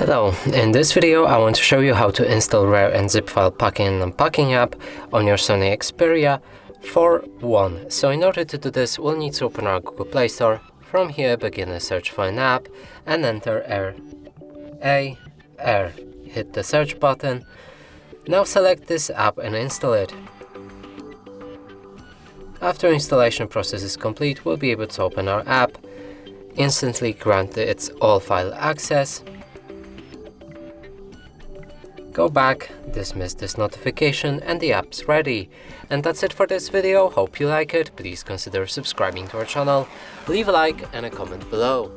Hello, in this video I want to show you how to install RAR and ZIP file packing and unpacking app on your SONY Xperia for one. So in order to do this, we'll need to open our Google Play Store. From here, begin a search for an app and enter RAR. Hit the search button. Now select this app and install it. After installation process is complete, we'll be able to open our app, instantly grant its all file access. Go back, dismiss this notification, and the app's ready. And that's it for this video. Hope you like it. Please consider subscribing to our channel, leave a like and a comment below.